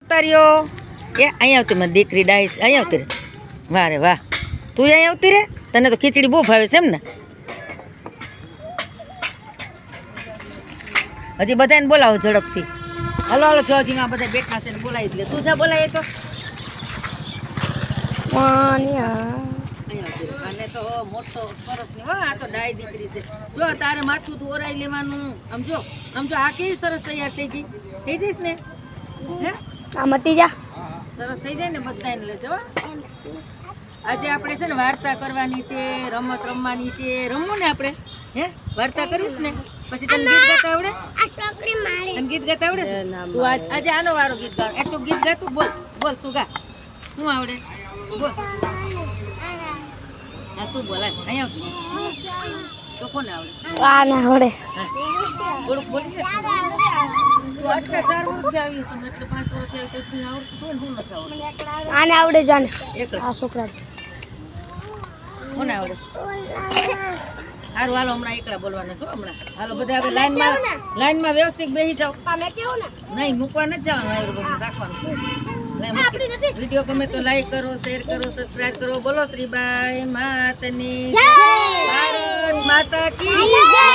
આવતા રહ્યો એ અહીંયા આવતી મારી દીકરી ડાઈસ અહીંયા આવતી રે વાહ રે વાહ તું અહીંયા આવતી રે તને તો ખીચડી બહુ ભાવે છે એમ ને હજી બધાને બોલાવો ઝડપથી હલો હલો ફ્લોજીમાં બધા બેઠા છે ને બોલાવી દે તું જા બોલાય તો અને તો મોટો સરસ ની આ તો ડાય દીકરી છે જો તારે માથું તું ઓરાઈ લેવાનું સમજો આ કેવી સરસ તૈયાર થઈ ગઈ થઈ જઈશ ને હે આ મટી જા સરસ થઈ જાય ને બધાને લેજો આજે આપણે છે ને વાર્તા કરવાની છે રમત રમવાની છે રમવું ને આપણે હે વાર્તા કરીશ ને પછી તને ગીત ગાતા આવડે તને ગીત ગાતા આવડે તું આજે આનો વારો ગીત ગા એક તો ગીત ગાતું બોલ તું ગા શું આવડે બોલ હા તું બોલ અહીંયા તો કોને આવડે આ ના આવડે થોડુંક બોલી દે તું આટલા 4 વર્ષથી આવી તું એટલે 5 વર્ષથી આવી તો આવડતું હોય ને હું નથી આવડતું આને આવડે જાને એકલા આ છોકરા કોને આવડે સારું હાલો હમણાં એકલા બોલવાના છો હમણાં હાલો બધા હવે લાઈનમાં વ્યવસ્થિત બેસી જાઓ નહીં મૂકવા નથી જવાનું આવ્યું બધું રાખવાનું વિડીયો ગમે તો લાઈક કરો શેર કરો સબસ્ક્રાઇબ કરો બોલો શ્રીબાઈ માતની જય ભારત માતા કી જય